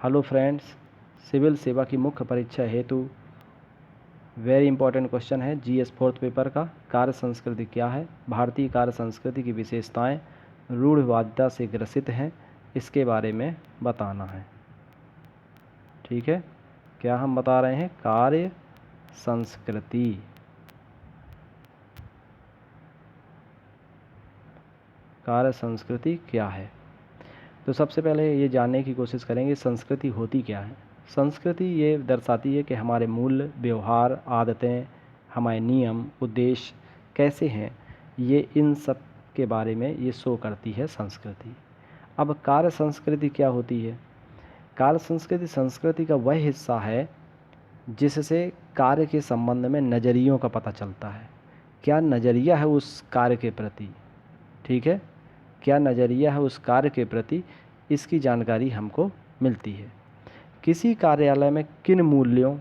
Hello friends, civil सेवा की मुख्य परीक्षा हेतु वेरी इंपॉर्टेंट क्वेश्चन है जीएस फोर्थ पेपर का। कार्य संस्कृति क्या है? भारतीय कार्य संस्कृति की विशेषताएं रूढ़िवादिता से ग्रसित हैं, इसके बारे में बताना है। ठीक है, क्या हम बता रहे हैं? कार्य संस्कृति। कार्य संस्कृति क्या है? तो सबसे पहले ये जानने की कोशिश करेंगे संस्कृति होती क्या है। संस्कृति ये दर्शाती है कि हमारे मूल्य, व्यवहार, आदतें, हमारे नियम, उद्देश्य कैसे हैं, ये इन सब के बारे में ये शो करती है संस्कृति। अब कार्य संस्कृति क्या होती है? कार्य संस्कृति संस्कृति का वह हिस्सा है जिससे कार्य के संबंध में नज़रियों का पता चलता है। क्या नज़रिया है उस कार्य के प्रति, ठीक है, क्या नज़रिया है उस कार्य के प्रति, इसकी जानकारी हमको मिलती है। किसी कार्यालय में किन मूल्यों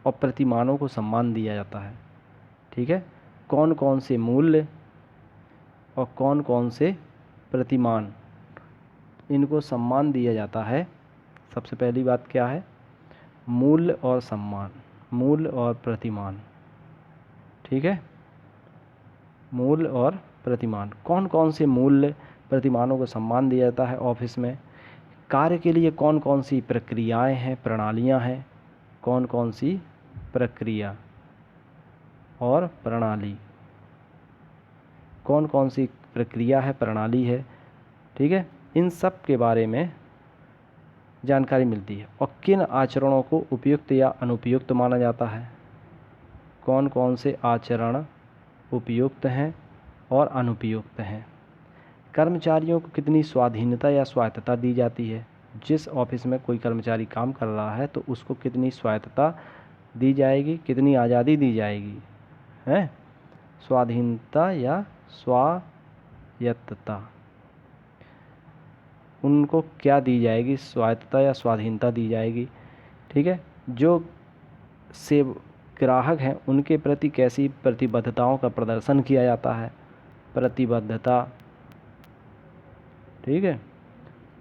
और प्रतिमानों को सम्मान दिया जाता है, ठीक है, कौन कौन से मूल्य और कौन कौन से प्रतिमान, इनको सम्मान दिया जाता है। सबसे पहली बात क्या है? मूल्य और सम्मान, मूल्य और प्रतिमान। ठीक है, मूल्य और प्रतिमान, कौन कौन से मूल्य प्रतिमानों को सम्मान दिया जाता है ऑफिस में। कार्य के लिए कौन कौन सी प्रक्रियाएं हैं, प्रणालियां हैं, कौन कौन सी प्रक्रिया और प्रणाली, कौन कौन सी प्रक्रिया है, प्रणाली है, ठीक है, इन सब के बारे में जानकारी मिलती है। और किन आचरणों को उपयुक्त या अनुपयुक्त माना जाता है, कौन कौन से आचरण उपयुक्त हैं और अनुपयुक्त हैं। कर्मचारियों को कितनी स्वाधीनता या स्वायत्तता दी जाती है। जिस ऑफिस में कोई कर्मचारी काम कर रहा है तो उसको कितनी स्वायत्तता दी जाएगी, कितनी आज़ादी दी जाएगी, हैं, स्वाधीनता या स्वायत्तता, उनको क्या दी जाएगी, स्वायत्तता या स्वाधीनता दी जाएगी। ठीक है, जो से ग्राहक हैं उनके प्रति कैसी प्रतिबद्धताओं का प्रदर्शन किया जाता है, प्रतिबद्धता, ठीक है,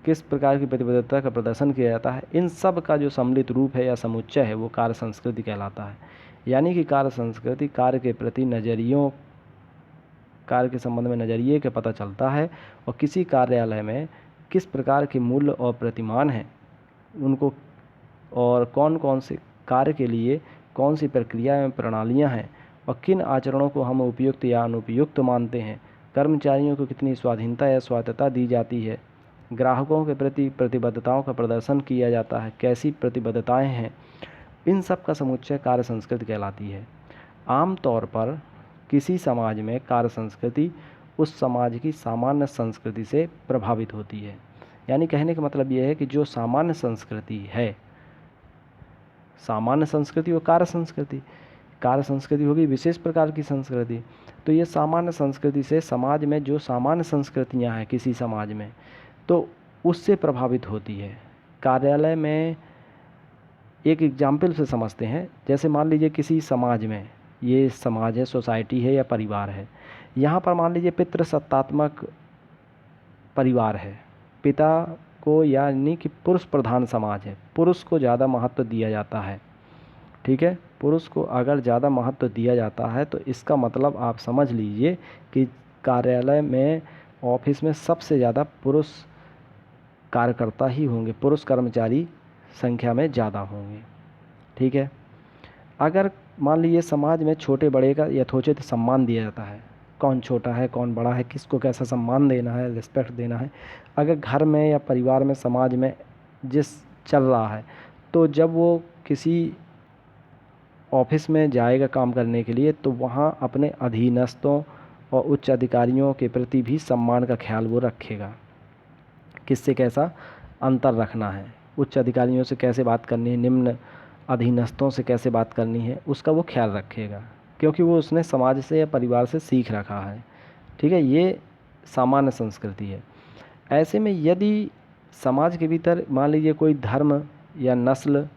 किस प्रकार की प्रतिबद्धता का प्रदर्शन किया जाता है, इन सब का जो सम्मिलित रूप है या समुच्चय है वो कार्य संस्कृति कहलाता है। यानी कि कार्य संस्कृति कार्य के प्रति नज़रियों, कार्य के संबंध में नज़रिए का पता चलता है और किसी कार्यालय में किस प्रकार के मूल्य और प्रतिमान हैं उनको, और कौन कौन से कार्य के लिए कौन सी प्रक्रिया एवं प्रणालियाँ हैं और किन आचरणों को हम उपयुक्त या अनुपयुक्त मानते हैं। कर्मचारियों को कितनी स्वाधीनता या स्वायत्तता दी जाती है, ग्राहकों के प्रति प्रतिबद्धताओं का प्रदर्शन किया जाता है, कैसी प्रतिबद्धताएं हैं, इन सब का समुच्चय कार्य संस्कृति कहलाती है। आमतौर पर किसी समाज में कार्य संस्कृति उस समाज की सामान्य संस्कृति से प्रभावित होती है। यानी कहने का मतलब यह है कि जो सामान्य संस्कृति है, सामान्य संस्कृति और कार्य संस्कृति, कार्य संस्कृति होगी विशेष प्रकार की संस्कृति, तो ये सामान्य संस्कृति से समाज में जो सामान्य संस्कृतियां हैं किसी समाज में, तो उससे प्रभावित होती है। कार्यालय में एक एग्जाम्पल से समझते हैं, जैसे मान लीजिए किसी समाज में, ये समाज है, सोसाइटी है या परिवार है, यहाँ पर मान लीजिए पितृसत्तात्मक परिवार है, पिता को यानी कि पुरुष प्रधान समाज है, पुरुष को ज़्यादा महत्व दिया जाता है। ठीक है, पुरुष को अगर ज़्यादा महत्व दिया जाता है तो इसका मतलब आप समझ लीजिए कि कार्यालय में, ऑफिस में सबसे ज़्यादा पुरुष कार्यकर्ता ही होंगे, पुरुष कर्मचारी संख्या में ज़्यादा होंगे। ठीक है, अगर मान लीजिए समाज में छोटे बड़े का यथोचित सम्मान दिया जाता है, कौन छोटा है कौन बड़ा है, किसको कैसा सम्मान देना है, रिस्पेक्ट देना है, अगर घर में या परिवार में समाज में जिस चल रहा है, तो जब वो किसी ऑफिस में जाएगा काम करने के लिए तो वहाँ अपने अधीनस्थों और उच्च अधिकारियों के प्रति भी सम्मान का ख्याल वो रखेगा। किससे कैसा अंतर रखना है, उच्च अधिकारियों से कैसे बात करनी है, निम्न अधीनस्थों से कैसे बात करनी है, उसका वो ख्याल रखेगा, क्योंकि वो उसने समाज से या परिवार से सीख रखा है। ठीक है, ये सामान्य संस्कृति है। ऐसे में यदि समाज के भीतर मान लीजिए कोई धर्म या नस्ल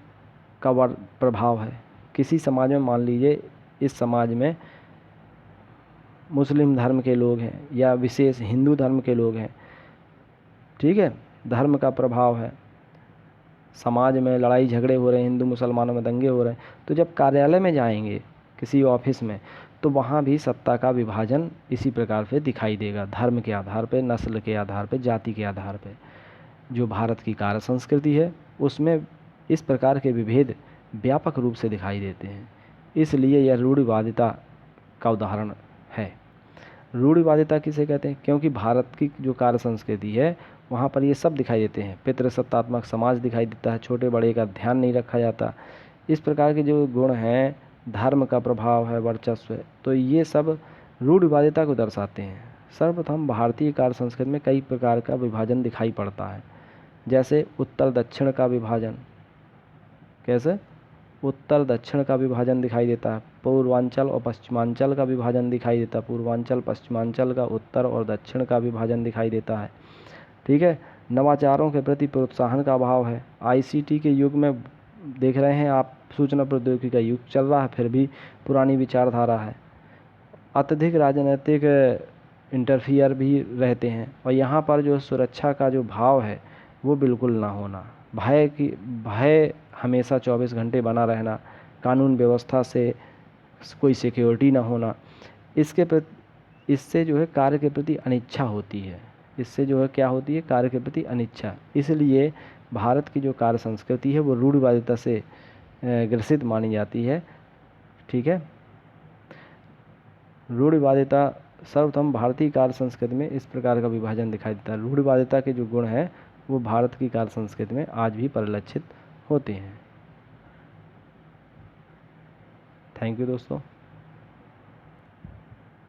का प्रभाव है, किसी समाज में मान लीजिए इस समाज में मुस्लिम धर्म के लोग हैं या विशेष हिंदू धर्म के लोग हैं, ठीक है, धर्म का प्रभाव है, समाज में लड़ाई झगड़े हो रहे हैं, हिंदू मुसलमानों में दंगे हो रहे हैं, तो जब कार्यालय में जाएंगे किसी ऑफिस में, तो वहाँ भी सत्ता का विभाजन इसी प्रकार से दिखाई देगा, धर्म के आधार पर, नस्ल के आधार पर, जाति के आधार पर। जो भारत की कार्य संस्कृति है उसमें इस प्रकार के विभेद व्यापक रूप से दिखाई देते हैं। इसलिए यह रूढ़िवादिता का उदाहरण है। रूढ़िवादिता किसे कहते हैं? क्योंकि भारत की जो कार्य संस्कृति है वहाँ पर ये सब दिखाई देते हैं। पितृसत्तात्मक समाज दिखाई देता है, छोटे बड़े का ध्यान नहीं रखा जाता, इस प्रकार के जो गुण हैं, धर्म का प्रभाव है, वर्चस्व है, तो ये सब रूढ़िवादिता को दर्शाते हैं। सर्वप्रथम भारतीय कार्य संस्कृति में कई प्रकार का विभाजन दिखाई पड़ता है, जैसे उत्तर दक्षिण का विभाजन। कैसे? उत्तर दक्षिण का विभाजन दिखाई देता है, पूर्वांचल और पश्चिमांचल का विभाजन दिखाई देता है, पूर्वांचल पश्चिमांचल का, उत्तर और दक्षिण का विभाजन दिखाई देता है। ठीक है। नवाचारों के प्रति प्रोत्साहन का अभाव है। आईसीटी के युग में देख रहे हैं आप, सूचना प्रौद्योगिकी का युग चल रहा है, फिर भी पुरानी विचारधारा है। अत्यधिक राजनीतिक इंटरफियर भी रहते हैं, और यहाँ पर जो सुरक्षा का जो भाव है वो बिल्कुल ना होना, भय हमेशा 24 घंटे बना रहना, कानून व्यवस्था से कोई सिक्योरिटी ना होना, इससे जो है कार्य के प्रति अनिच्छा होती है। इससे जो है क्या होती है? कार्य के प्रति अनिच्छा। इसलिए भारत की जो कार्य संस्कृति है वो रूढ़िवादिता से ग्रसित मानी जाती है। ठीक है। रूढ़िवादिता, सर्वप्रथम भारतीय कार्य संस्कृति में इस प्रकार का विभाजन दिखाई देता है। रूढ़िवादिता के जो गुण हैं वो भारत की कार्य संस्कृति में आज भी परिलक्षित होते हैं। थैंक यू दोस्तों।